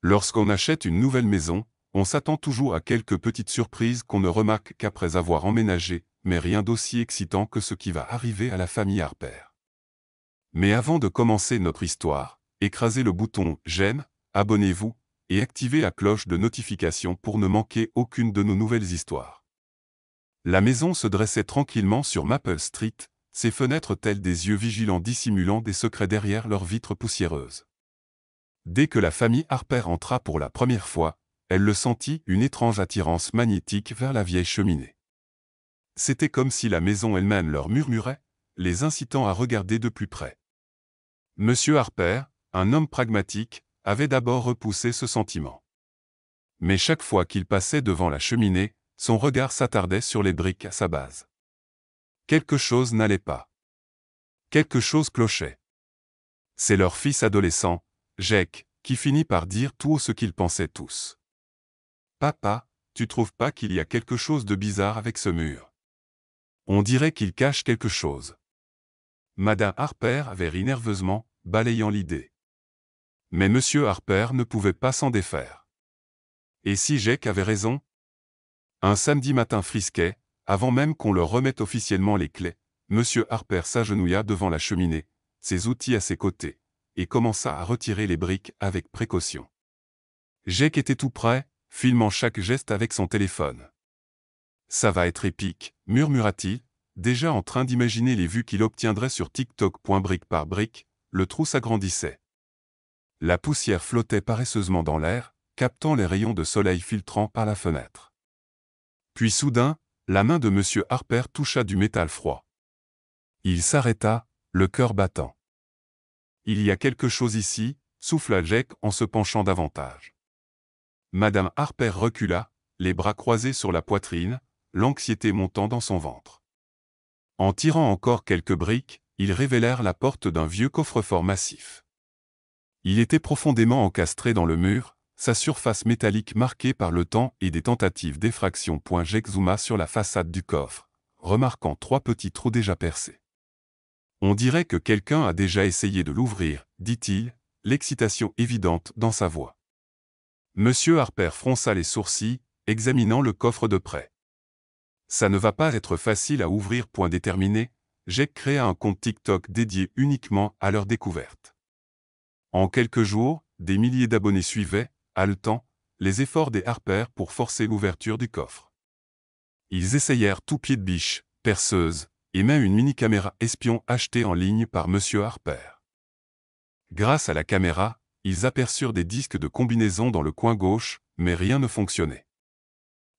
Lorsqu'on achète une nouvelle maison, on s'attend toujours à quelques petites surprises qu'on ne remarque qu'après avoir emménagé, mais rien d'aussi excitant que ce qui va arriver à la famille Harper. Mais avant de commencer notre histoire, écrasez le bouton « J'aime », abonnez-vous, et activez la cloche de notification pour ne manquer aucune de nos nouvelles histoires. La maison se dressait tranquillement sur Maple Street, ses fenêtres telles des yeux vigilants dissimulant des secrets derrière leurs vitres poussiéreuses. Dès que la famille Harper entra pour la première fois, elle le sentit une étrange attirance magnétique vers la vieille cheminée. C'était comme si la maison elle-même leur murmurait, les incitant à regarder de plus près. Monsieur Harper, un homme pragmatique, avait d'abord repoussé ce sentiment. Mais chaque fois qu'il passait devant la cheminée, son regard s'attardait sur les briques à sa base. Quelque chose n'allait pas. Quelque chose clochait. C'est leur fils adolescent, Jake, qui finit par dire tout haut ce qu'ils pensaient tous. « Papa, tu trouves pas qu'il y a quelque chose de bizarre avec ce mur? On dirait qu'il cache quelque chose. » Madame Harper avait ri nerveusement, balayant l'idée. Mais Monsieur Harper ne pouvait pas s'en défaire. Et si Jake avait raison? Un samedi matin frisquet, avant même qu'on leur remette officiellement les clés, Monsieur Harper s'agenouilla devant la cheminée, ses outils à ses côtés, et commença à retirer les briques avec précaution. Jake était tout près, filmant chaque geste avec son téléphone. « Ça va être épique », murmura-t-il, déjà en train d'imaginer les vues qu'il obtiendrait sur TikTok. Brique par brique, le trou s'agrandissait. La poussière flottait paresseusement dans l'air, captant les rayons de soleil filtrant par la fenêtre. Puis soudain, la main de Monsieur Harper toucha du métal froid. Il s'arrêta, le cœur battant. « Il y a quelque chose ici », souffla Jake en se penchant davantage. Madame Harper recula, les bras croisés sur la poitrine, l'anxiété montant dans son ventre. En tirant encore quelques briques, ils révélèrent la porte d'un vieux coffre-fort massif. Il était profondément encastré dans le mur, sa surface métallique marquée par le temps et des tentatives d'effraction. Jake zooma sur la façade du coffre, remarquant 3 petits trous déjà percés. « On dirait que quelqu'un a déjà essayé de l'ouvrir, » dit-il, l'excitation évidente dans sa voix. Monsieur Harper fronça les sourcils, examinant le coffre de près. « Ça ne va pas être facile à ouvrir. » Déterminé, Jake créa un compte TikTok dédié uniquement à leur découverte. En quelques jours, des milliers d'abonnés suivaient, haletant, les efforts des Harper pour forcer l'ouverture du coffre. Ils essayèrent tout pied de biche, perceuse, et même une mini-caméra espion achetée en ligne par Monsieur Harper. Grâce à la caméra, ils aperçurent des disques de combinaison dans le coin gauche, mais rien ne fonctionnait.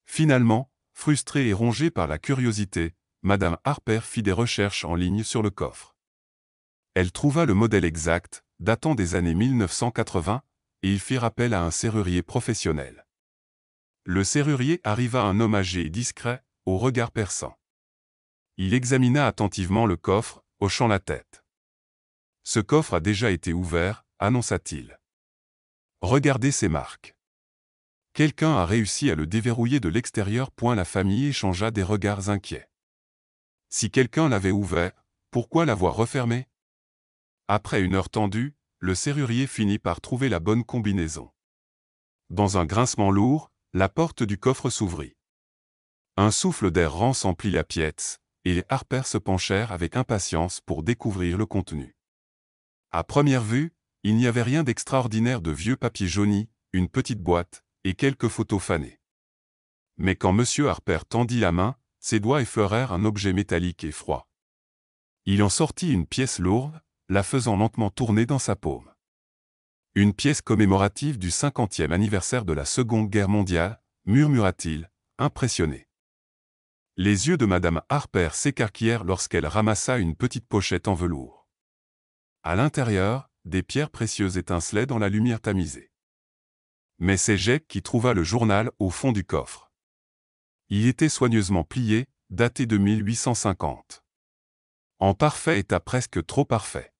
Finalement, frustrée et rongée par la curiosité, Madame Harper fit des recherches en ligne sur le coffre. Elle trouva le modèle exact, datant des années 1980, et ils firent appel à un serrurier professionnel. Le serrurier arriva un homme âgé et discret, au regard perçant. Il examina attentivement le coffre, hochant la tête. « Ce coffre a déjà été ouvert », annonça-t-il. « Regardez ces marques. Quelqu'un a réussi à le déverrouiller de l'extérieur. » La famille échangea des regards inquiets. Si quelqu'un l'avait ouvert, pourquoi l'avoir refermé? Après une heure tendue, le serrurier finit par trouver la bonne combinaison. Dans un grincement lourd, la porte du coffre s'ouvrit. Un souffle d'air rance emplit la pièce, et les Harper se penchèrent avec impatience pour découvrir le contenu. À première vue, il n'y avait rien d'extraordinaire de vieux papier jauni, une petite boîte, et quelques photos fanées. Mais quand Monsieur Harper tendit la main, ses doigts effleurèrent un objet métallique et froid. Il en sortit une pièce lourde, la faisant lentement tourner dans sa paume. Une pièce commémorative du 50e anniversaire de la Seconde Guerre mondiale, murmura-t-il, impressionné. Les yeux de Madame Harper s'écarquillèrent lorsqu'elle ramassa une petite pochette en velours. À l'intérieur, des pierres précieuses étincelaient dans la lumière tamisée. Mais c'est Jake qui trouva le journal au fond du coffre. Il était soigneusement plié, daté de 1850. En parfait état, presque trop parfait.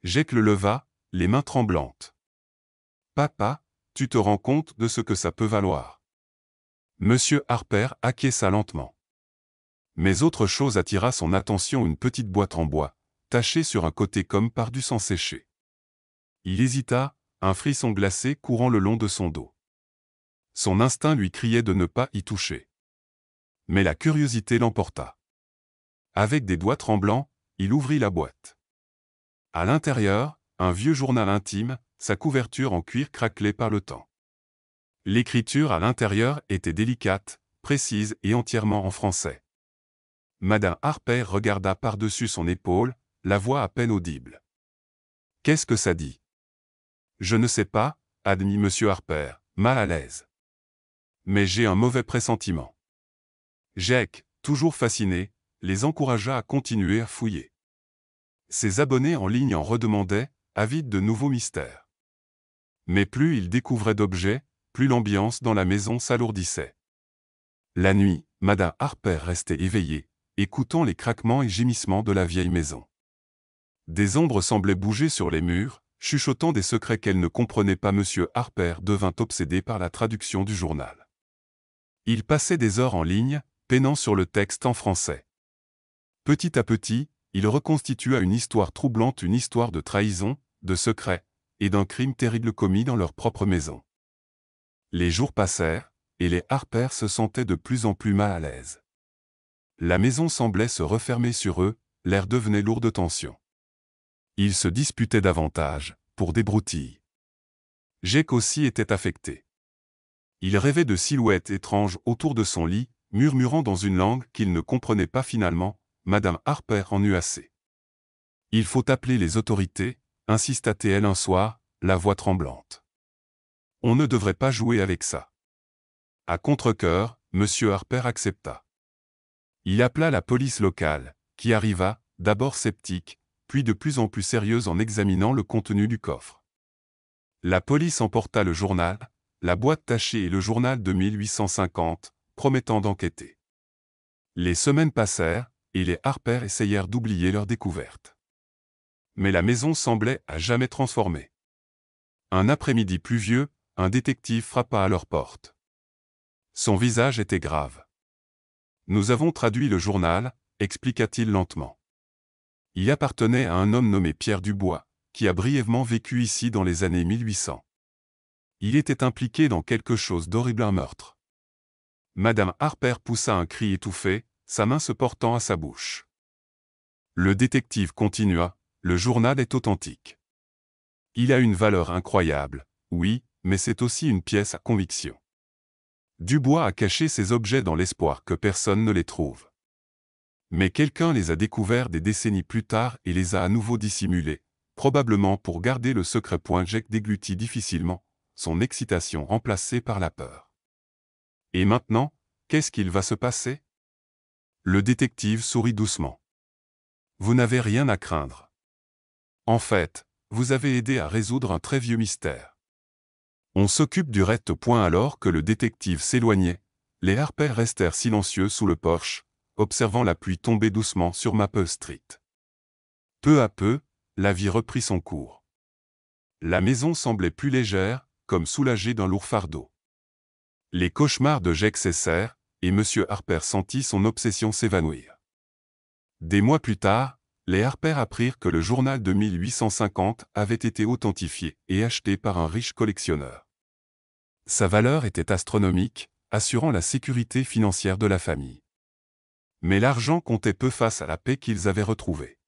Jake le leva, les mains tremblantes. « Papa, tu te rends compte de ce que ça peut valoir? » Monsieur Harper acquiesça lentement. Mais autre chose attira son attention, une petite boîte en bois, tachée sur un côté comme par du sang séché. Il hésita, un frisson glacé courant le long de son dos. Son instinct lui criait de ne pas y toucher. Mais la curiosité l'emporta. Avec des doigts tremblants, il ouvrit la boîte. À l'intérieur, un vieux journal intime, sa couverture en cuir craquelée par le temps. L'écriture à l'intérieur était délicate, précise et entièrement en français. Madame Harper regarda par-dessus son épaule, la voix à peine audible. « Qu'est-ce que ça dit ?»« Je ne sais pas, » admit M. Harper, mal à l'aise. « Mais j'ai un mauvais pressentiment. » Jake, toujours fasciné, les encouragea à continuer à fouiller. Ses abonnés en ligne en redemandaient, avides de nouveaux mystères. Mais plus ils découvraient d'objets, plus l'ambiance dans la maison s'alourdissait. La nuit, Madame Harper restait éveillée, écoutant les craquements et gémissements de la vieille maison. Des ombres semblaient bouger sur les murs, chuchotant des secrets qu'elle ne comprenait pas. M. Harper devint obsédé par la traduction du journal. Il passait des heures en ligne, peinant sur le texte en français. Petit à petit, il reconstitua une histoire troublante, une histoire de trahison, de secret, et d'un crime terrible commis dans leur propre maison. Les jours passèrent, et les Harper se sentaient de plus en plus mal à l'aise. La maison semblait se refermer sur eux, l'air devenait lourd de tension. Ils se disputaient davantage, pour des broutilles. Jake aussi était affecté. Il rêvait de silhouettes étranges autour de son lit, murmurant dans une langue qu'il ne comprenait pas. Finalement, Madame Harper en eut assez. « Il faut appeler les autorités », insista-t-elle un soir, la voix tremblante. « On ne devrait pas jouer avec ça. » À contre-cœur, M. Harper accepta. Il appela la police locale, qui arriva, d'abord sceptique, puis de plus en plus sérieuse en examinant le contenu du coffre. La police emporta le journal, la boîte tachée et le journal de 1850, promettant d'enquêter. Les semaines passèrent, et les Harper essayèrent d'oublier leur découverte. Mais la maison semblait à jamais transformée. Un après-midi pluvieux, un détective frappa à leur porte. Son visage était grave. « Nous avons traduit le journal », expliqua-t-il lentement. Il appartenait à un homme nommé Pierre Dubois, qui a brièvement vécu ici dans les années 1800. Il était impliqué dans quelque chose d'horrible, un meurtre. Madame Harper poussa un cri étouffé, sa main se portant à sa bouche. Le détective continua, « Le journal est authentique. Il a une valeur incroyable, oui, mais c'est aussi une pièce à conviction. Dubois a caché ces objets dans l'espoir que personne ne les trouve. Mais quelqu'un les a découverts des décennies plus tard et les a à nouveau dissimulés, probablement pour garder le secret. Jake déglutit difficilement, son excitation remplacée par la peur. Et maintenant, qu'est-ce qu'il va se passer ? Le détective sourit doucement. Vous n'avez rien à craindre. En fait, vous avez aidé à résoudre un très vieux mystère. On s'occupe du reste. Alors que le détective s'éloignait, les Harper restèrent silencieux sous le porche, observant la pluie tomber doucement sur Maple Street. Peu à peu, la vie reprit son cours. La maison semblait plus légère, comme soulagée d'un lourd fardeau. Les cauchemars de Jake cessèrent, et M. Harper sentit son obsession s'évanouir. Des mois plus tard, les Harper apprirent que le journal de 1850 avait été authentifié et acheté par un riche collectionneur. Sa valeur était astronomique, assurant la sécurité financière de la famille. Mais l'argent comptait peu face à la paix qu'ils avaient retrouvée.